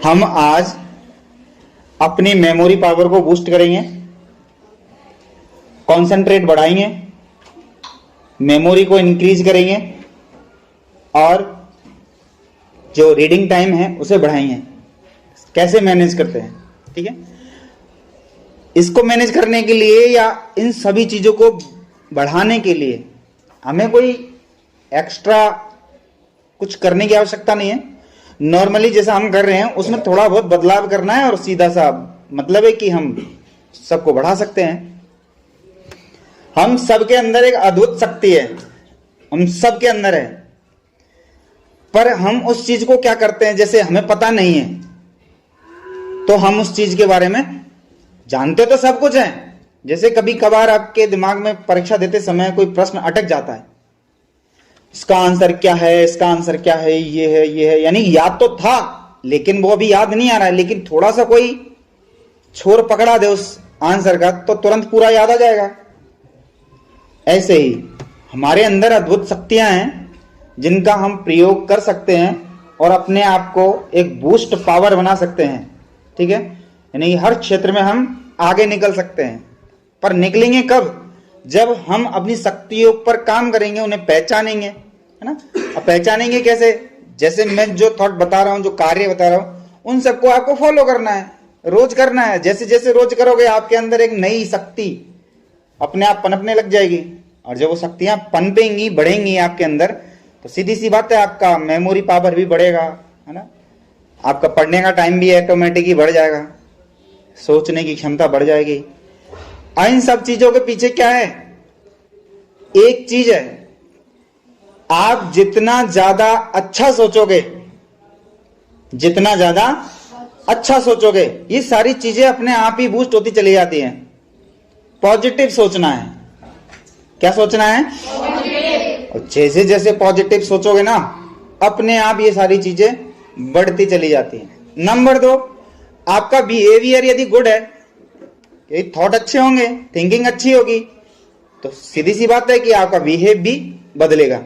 हम आज अपनी मेमोरी पावर को बूस्ट करेंगे, कंसंट्रेट बढ़ाएंगे, मेमोरी को इंक्रीज करेंगे और जो रीडिंग टाइम है उसे बढ़ाएंगे। कैसे मैनेज करते हैं, ठीक है। इसको मैनेज करने के लिए या इन सभी चीजों को बढ़ाने के लिए हमें कोई एक्स्ट्रा कुछ करने की आवश्यकता नहीं है। नॉर्मली जैसा हम कर रहे हैं उसमें थोड़ा बहुत बदलाव करना है और सीधा सा मतलब है कि हम सबको बढ़ा सकते हैं। हम सबके अंदर एक अद्भुत शक्ति है, हम सबके अंदर है, पर हम उस चीज को क्या करते हैं, जैसे हमें पता नहीं है तो हम उस चीज के बारे में जानते तो सब कुछ है। जैसे कभी कभार आपके दिमाग में परीक्षा देते समय कोई प्रश्न अटक जाता है, इसका आंसर क्या है, इसका आंसर क्या है, ये है, ये है, यानी याद तो था लेकिन वो अभी याद नहीं आ रहा है, लेकिन थोड़ा सा कोई छोर पकड़ा दे उस आंसर का तो तुरंत पूरा याद आ जाएगा। ऐसे ही हमारे अंदर अद्भुत शक्तियां हैं जिनका हम प्रयोग कर सकते हैं और अपने आप को एक बूस्ट पावर बना सकते हैं, ठीक है। यानी हर क्षेत्र में हम आगे निकल सकते हैं, पर निकलेंगे कब? जब हम अपनी शक्तियों पर काम करेंगे, उन्हें पहचानेंगे, है ना। अब पहचानेंगे कैसे? जैसे मैं जो थॉट बता रहा हूं, जो कार्य बता रहा हूं, उन सबको आपको फॉलो करना है, रोज करना है। जैसे जैसे रोज करोगे आपके अंदर एक नई शक्ति अपने आप पनपने लग जाएगी और जब वो शक्तियां पनपेंगी, बढ़ेंगी आपके अंदर, तो सीधी सी बात है आपका मेमोरी पावर भी बढ़ेगा, है ना। आपका पढ़ने का टाइम भी ऑटोमेटिक ही बढ़ जाएगा, सोचने की क्षमता बढ़ जाएगी। इन सब चीजों के पीछे क्या है? एक चीज है, आप जितना ज्यादा अच्छा सोचोगे, जितना ज्यादा अच्छा सोचोगे, ये सारी चीजें अपने आप ही बूस्ट होती चली जाती हैं। पॉजिटिव सोचना है। क्या सोचना है? और जैसे जैसे पॉजिटिव सोचोगे ना, अपने आप ये सारी चीजें बढ़ती चली जाती हैं। नंबर 2, आपका बिहेवियर यदि गुड है, ये थॉट अच्छे होंगे, थिंकिंग अच्छी होगी, तो सीधी सी बात है कि आपका बिहेव भी बदलेगा।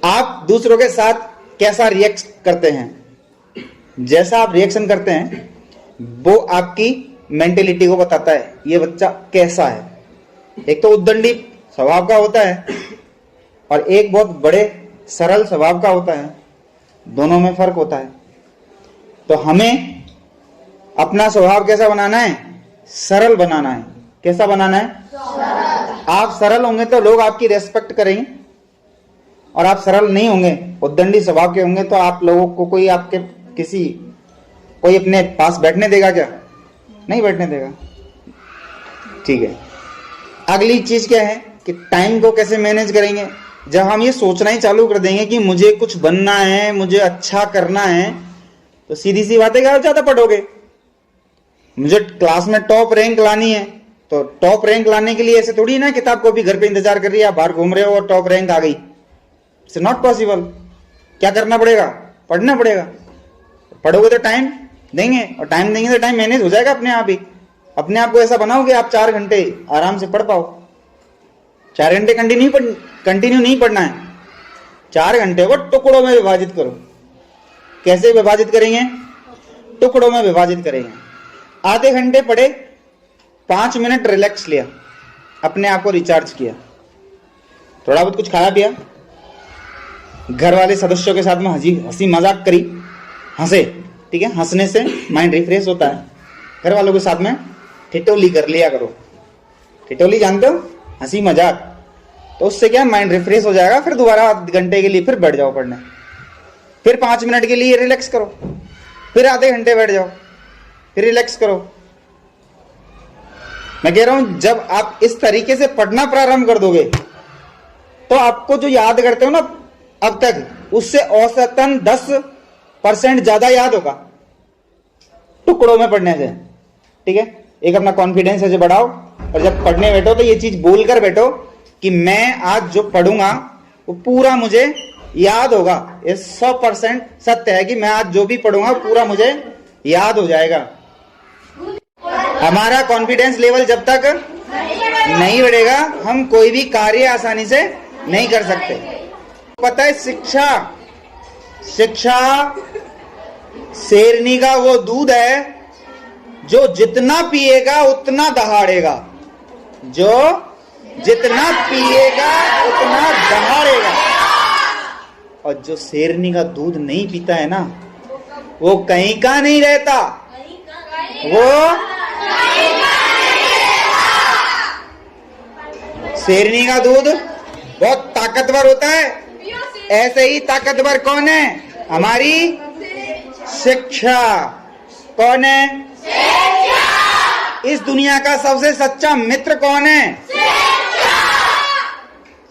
आप दूसरों के साथ कैसा रिएक्ट करते हैं, जैसा आप रिएक्शन करते हैं वो आपकी मेंटेलिटी को बताता है ये बच्चा कैसा है। एक तो उद्दंडी स्वभाव का होता है और एक बहुत बड़े सरल स्वभाव का होता है, दोनों में फर्क होता है। तो हमें अपना स्वभाव कैसा बनाना है? सरल बनाना है। कैसा बनाना है? सरल। आप सरल होंगे तो लोग आपकी रेस्पेक्ट करेंगे, और आप सरल नहीं होंगे, उद्दंडी स्वभाव के होंगे, तो आप लोगों को कोई आपके कोई अपने पास बैठने देगा क्या? नहीं बैठने देगा, ठीक है। अगली चीज क्या है कि टाइम को कैसे मैनेज करेंगे। जब हम ये सोचना ही चालू कर देंगे कि मुझे कुछ बनना है, मुझे अच्छा करना है, तो सीधी सी बात है कि आप ज्यादा पढ़ोगे। मुझे क्लास में टॉप रैंक लानी है, तो टॉप रैंक लाने के लिए ऐसे थोड़ी ना किताब कॉपी घर पे इंतजार कर रही है, आप बाहर घूम रहे हो और टॉप रैंक आ गई। It's not possible. क्या करना पड़ेगा? पढ़ना पड़ेगा। पढ़ोगे तो टाइम देंगे, और टाइम देंगे तो टाइम मैनेज हो जाएगा अपने आप ही। अपने आप को ऐसा बनाओ कि आप 4 घंटे आराम से पढ़ पाओ। 4 घंटे कंटिन्यू नहीं पढ़ना है, 4 घंटे को टुकड़ों में विभाजित करो। कैसे विभाजित करेंगे? टुकड़ों में विभाजित करेंगे। आधे घंटे पढ़े, 5 मिनट रिलैक्स लिया, अपने आप को रिचार्ज किया, थोड़ा बहुत कुछ खाया पिया, घर वाले सदस्यों के साथ में हंसी मजाक करी, हंसे, ठीक है। हंसने से माइंड रिफ्रेश होता है। घर वालों के साथ में ठिठोली कर लिया करो। ठिठोली जानते हो? हंसी मजाक। तो उससे क्या माइंड रिफ्रेश हो जाएगा। फिर दोबारा आधे घंटे के लिए फिर बैठ जाओ पढ़ने, फिर 5 मिनट के लिए रिलैक्स करो, फिर आधे घंटे बैठ जाओ, फिर रिलैक्स करो। मैं कह रहा हूं जब आप इस तरीके से पढ़ना प्रारंभ कर दोगे तो आपको जो याद करते हो ना अब तक, उससे औसतन 10% ज्यादा याद होगा टुकड़ों में पढ़ने से, ठीक है। एक अपना कॉन्फिडेंस ऐसे बढ़ाओ, और जब पढ़ने बैठो तो ये चीज बोलकर बैठो कि मैं आज जो पढ़ूंगा वो पूरा मुझे याद होगा। ये 100% सत्य है कि मैं आज जो भी पढ़ूंगा पूरा मुझे याद हो जाएगा। हमारा कॉन्फिडेंस लेवल जब तक नहीं बढ़ेगा, हम कोई भी कार्य आसानी से नहीं कर सकते। पता है, शिक्षा शेरनी का वो दूध है जो जितना पिएगा उतना दहाड़ेगा, जो जितना पिएगा उतना दहाड़ेगा। और जो शेरनी का दूध नहीं पीता है ना, वो कहीं का नहीं रहता, वो शेरनी का दूध बहुत ताकतवर होता है। ऐसे ही ताकतवर कौन है? हमारी शिक्षा। कौन है? इस दुनिया का सबसे सच्चा मित्र कौन है?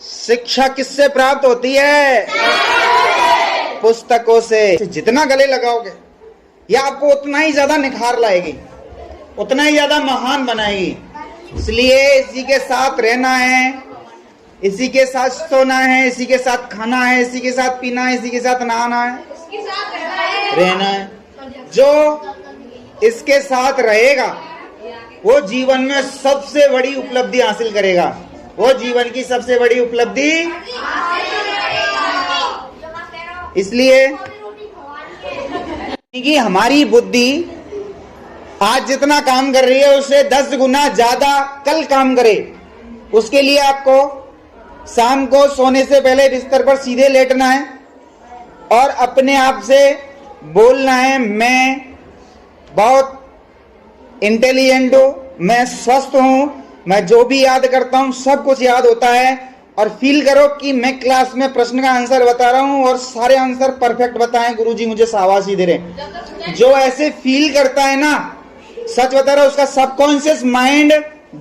शिक्षा किससे प्राप्त होती है? पुस्तकों से। जितना गले लगाओगे यह आपको उतना ही ज्यादा निखार लाएगी, उतना ही ज्यादा महान बनाएगी। इसलिए इसी के साथ रहना है, इसी के साथ सोना है, इसी के साथ खाना है, इसी के साथ पीना है, इसी के साथ नहाना है, रहना है। जो इसके साथ रहेगा वो जीवन में सबसे बड़ी उपलब्धि हासिल करेगा, वो जीवन की सबसे बड़ी उपलब्धि। इसलिए कि हमारी बुद्धि आज जितना काम कर रही है उससे 10 गुना ज्यादा कल काम करे। उसके लिए आपको शाम को सोने से पहले बिस्तर पर सीधे लेटना है और अपने आप से बोलना है, मैं बहुत इंटेलिजेंट हूं, मैं स्वस्थ हूं, मैं जो भी याद करता हूं सब कुछ याद होता है। और फील करो कि मैं क्लास में प्रश्न का आंसर बता रहा हूं और सारे आंसर परफेक्ट बताएं, गुरुजी मुझे शाबाशी दे रहे। जो ऐसे फील करता है ना, सच बता रहा हूं, उसका सबकॉन्शियस माइंड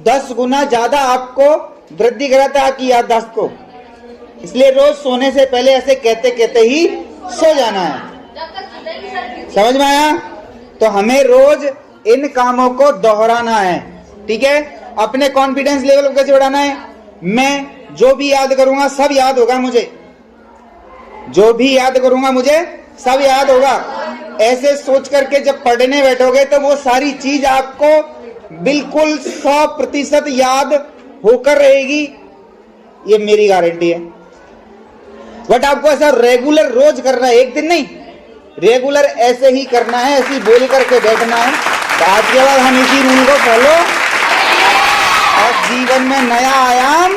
10 गुना ज्यादा आपको वृद्धि कराता है आपकी याददाश्त को। इसलिए रोज सोने से पहले ऐसे कहते कहते ही सो जाना है। समझ में आया? तो हमें रोज इन कामों को दोहराना है। ठीक है? अपने कॉन्फिडेंस लेवल को कैसे बढ़ाना है? मैं जो भी याद करूंगा सब याद होगा मुझे, जो भी याद करूंगा मुझे सब याद होगा। ऐसे सोच करके जब पढ़ने बैठोगे तो वो सारी चीज आपको बिल्कुल 100% याद होकर रहेगी, ये मेरी गारंटी है। बट आपको ऐसा रेगुलर रोज करना है, एक दिन नहीं, रेगुलर ऐसे ही करना है, ऐसे ही बोल करके बैठना है। तो आज के बाद हम इसी रूल को फॉलो और जीवन में नया आयाम